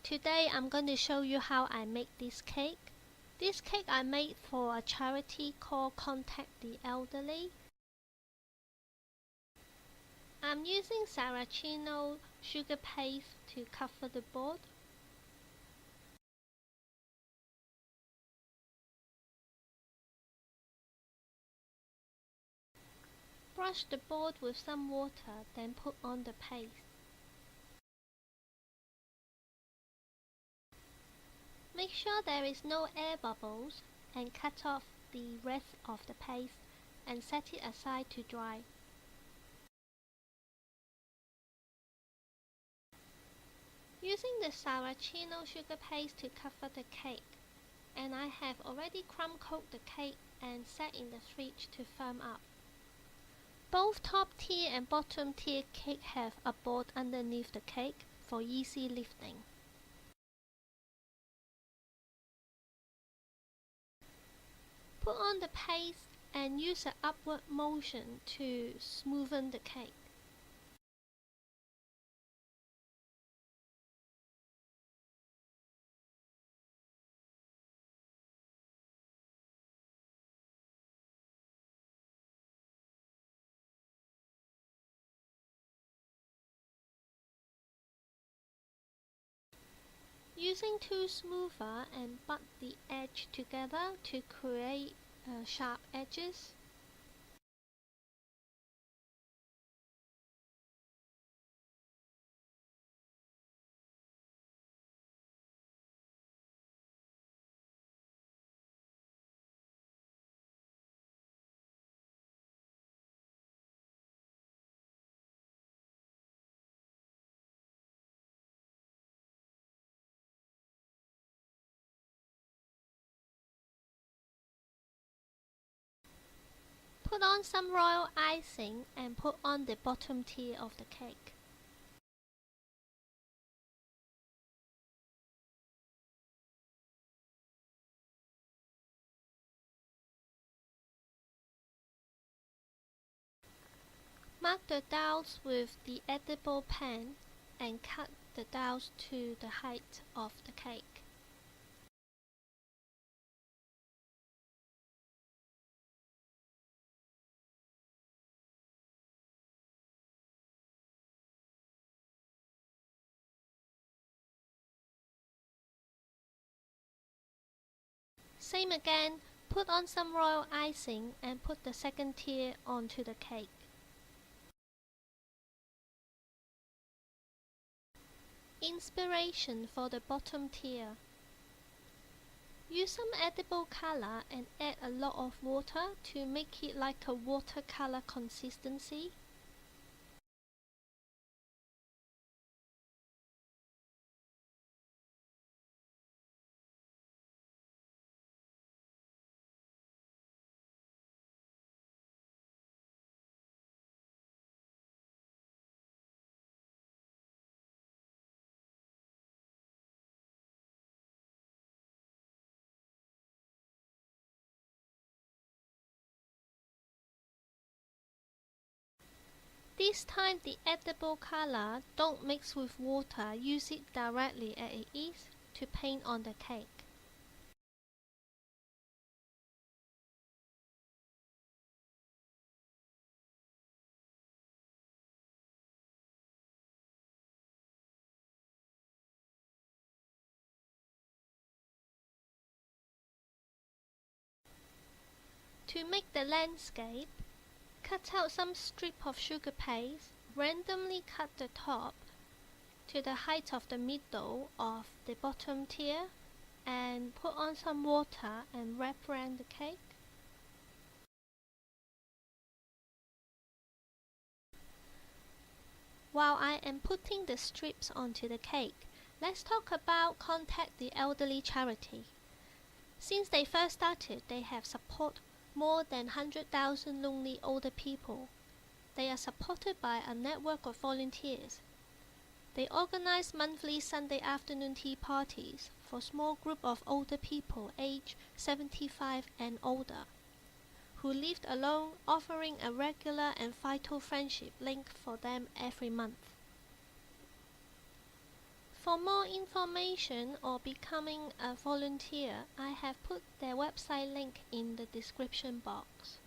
Today I'm going to show you how I make this cake. This cake I made for a charity called Contact the Elderly. I'm using Saracino sugar paste to cover the board. Brush the board with some water, then put on the paste. Make sure there is no air bubbles and cut off the rest of the paste and set it aside to dry. Using the Saracino sugar paste to cover the cake, and I have already crumb coated the cake and set in the fridge to firm up. Both top tier and bottom tier cake have a board underneath the cake for easy lifting. Put on the paste and use an upward motion to smoothen the cake. Using two smoother and butt the edge together to create sharp edges. Put on some royal icing and put on the bottom tier of the cake. Mark the dowels with the edible pen and cut the dowels to the height of the cake. Same again, put on some royal icing and put the second tier onto the cake. Inspiration for the bottom tier. Use some edible color and add a lot of water to make it like a watercolor consistency. This time the edible color don't mix with water, use it directly as it is to paint on the cake. To make the landscape, cut out some strip of sugar paste, randomly cut the top to the height of the middle of the bottom tier and put on some water and wrap around the cake. While I am putting the strips onto the cake, let's talk about Contact the Elderly charity. Since they first started, they have supported more than 100,000 lonely older people. They are supported by a network of volunteers. They organize monthly Sunday afternoon tea parties for a small group of older people aged 75 and older, who lived alone, offering a regular and vital friendship link for them every month. For more information or becoming a volunteer, I have put their website link in the description box.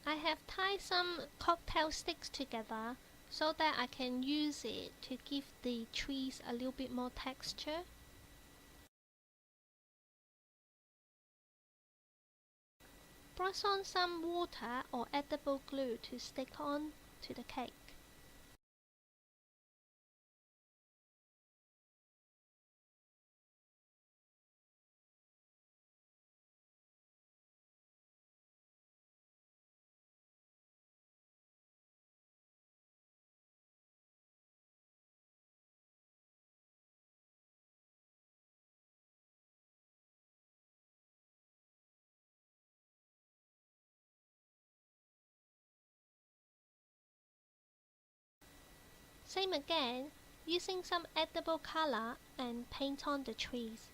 I have tied some cocktail sticks together so that I can use it to give the trees a little bit more texture. Brush on some water or edible glue to stick on to the cake. Same again, using some edible color and paint on the trees.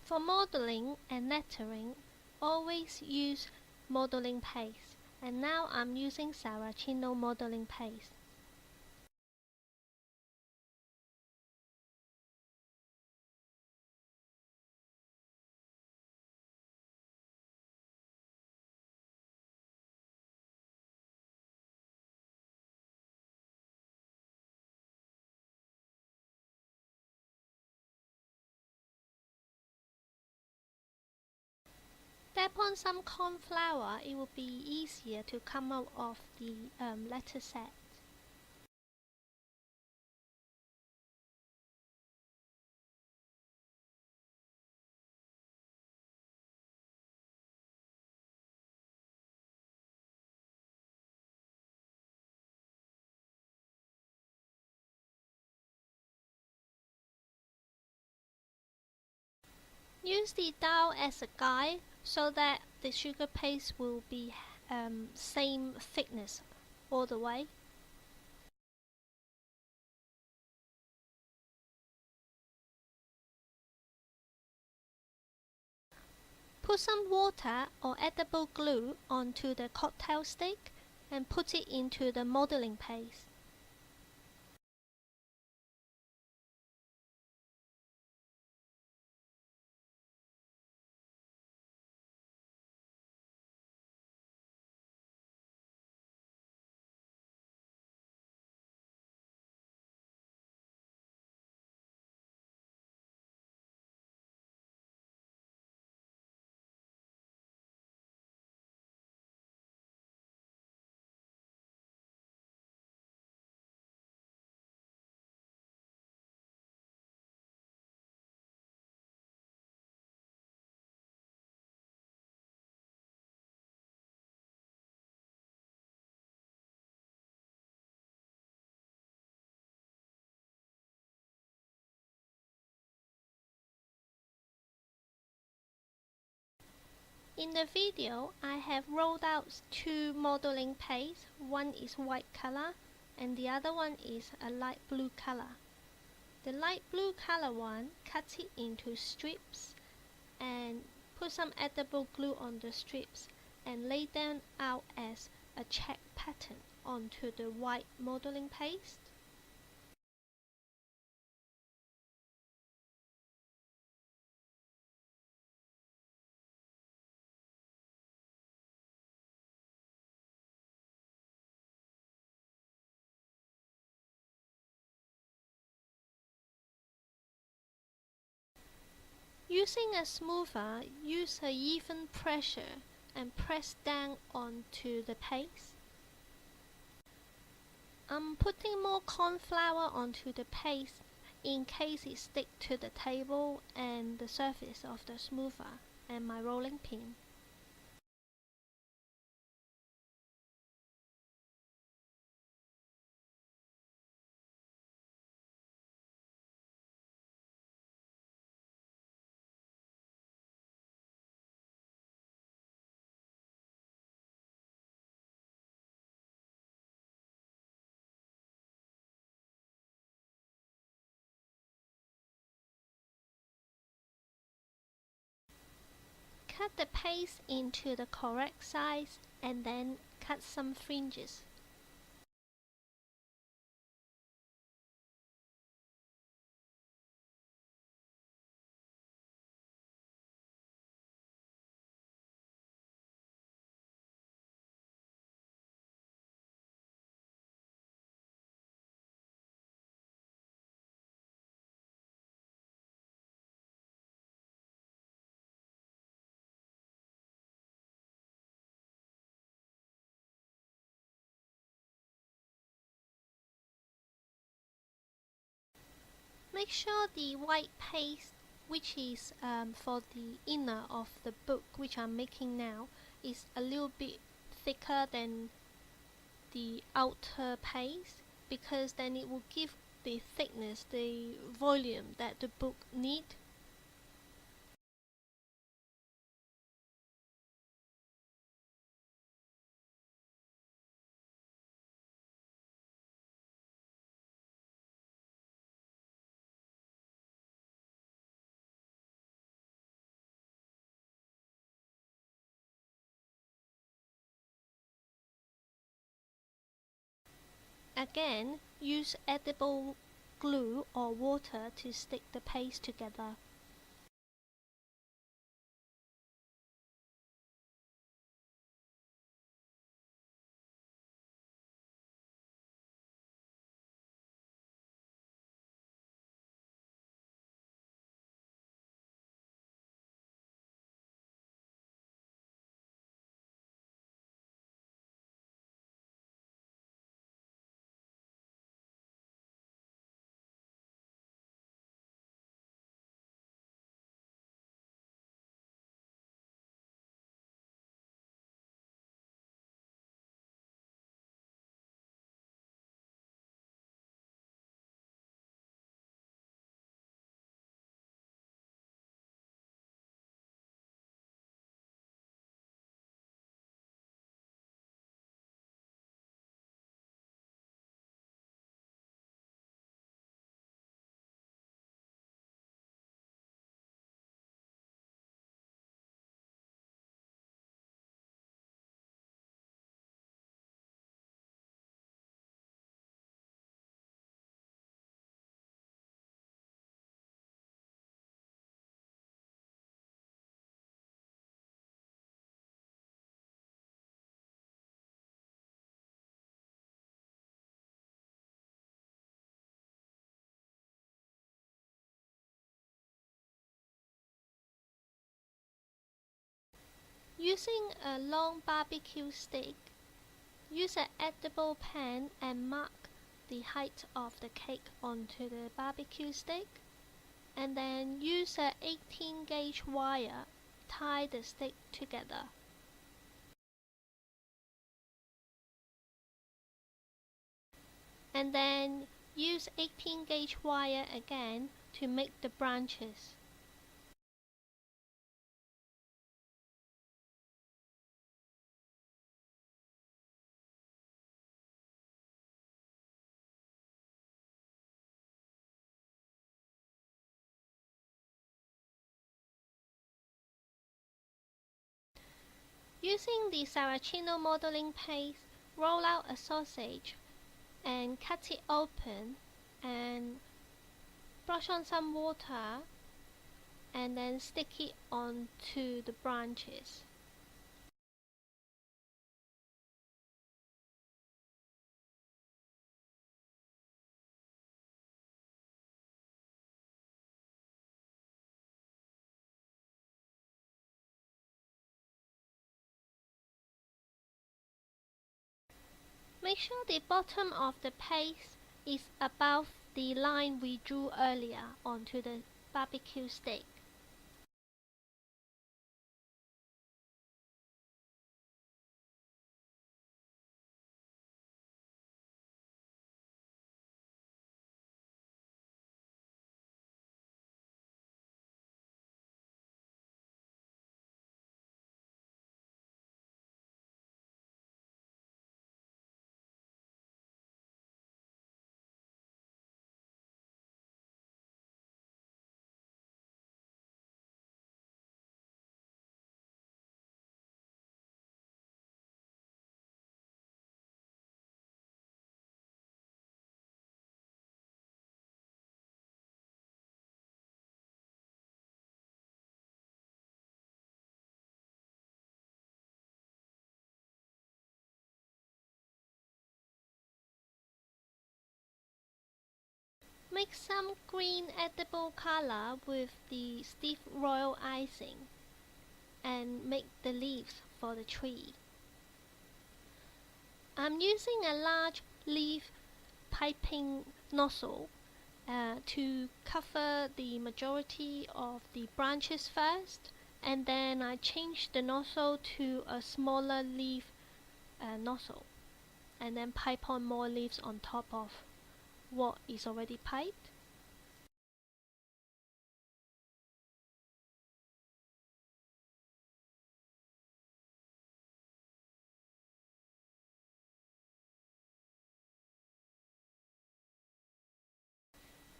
For modeling and lettering, always use modeling paste, and now I'm using Saracino modeling paste. Dab on some corn flour, it will be easier to come out of the letter set. Use the dial as a guide so that the sugar paste will be same thickness all the way. Put some water or edible glue onto the cocktail stick and put it into the modeling paste. In the video, I have rolled out two modeling paste. One is white color and the other one is a light blue color. The light blue color one, cut it into strips and put some edible glue on the strips and lay them out as a check pattern onto the white modeling paste. Using a smoother, use an even pressure and press down onto the paste. I'm putting more corn flour onto the paste in case it sticks to the table and the surface of the smoother and my rolling pin. Cut the paste into the correct size and then cut some fringes. Make sure the white paste, which is for the inner of the book, which I'm making now, is a little bit thicker than the outer paste, because then it will give the thickness, the volume that the book needs. Again, use edible glue or water to stick the paste together. Using a long barbecue stick, use an edible pan and mark the height of the cake onto the barbecue stick, and then use a 18 gauge wire, tie the stick together. And then use 18 gauge wire again to make the branches. Using the Saracino modeling paste, roll out a sausage and cut it open and brush on some water and then stick it onto the branches. Make sure the bottom of the paste is above the line we drew earlier onto the barbecue stick. Make some green edible color with the stiff royal icing and make the leaves for the tree. I'm using a large leaf piping nozzle to cover the majority of the branches first, and then I change the nozzle to a smaller leaf nozzle, and then pipe on more leaves on top of what is already piped.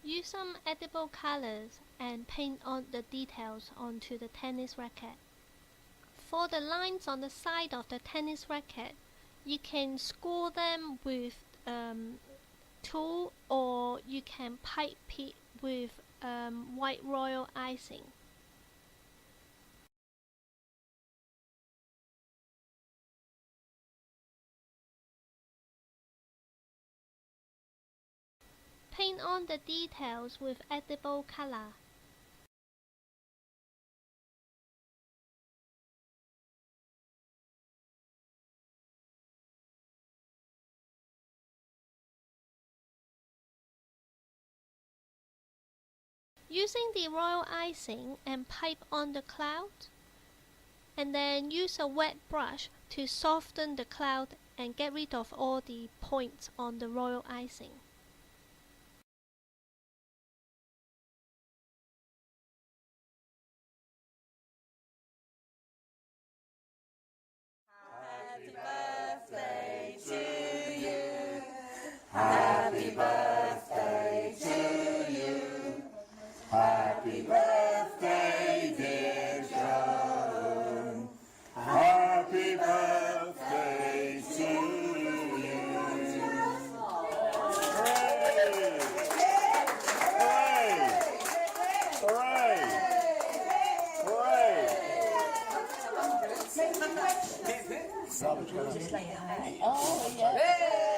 Use some edible colors and paint on the details onto the tennis racket. For the lines on the side of the tennis racket, you can score them with tool, or you can pipe it with white royal icing. Paint on the details with edible color. Using the royal icing and pipe on the cloud, and then use a wet brush to soften the cloud and get rid of all the points on the royal icing. Happy birthday to you. Happy birthday to you. Happy birthday, dear Joan. Happy birthday to you. Hooray! Hooray! Hooray! Hooray! Oh, yeah.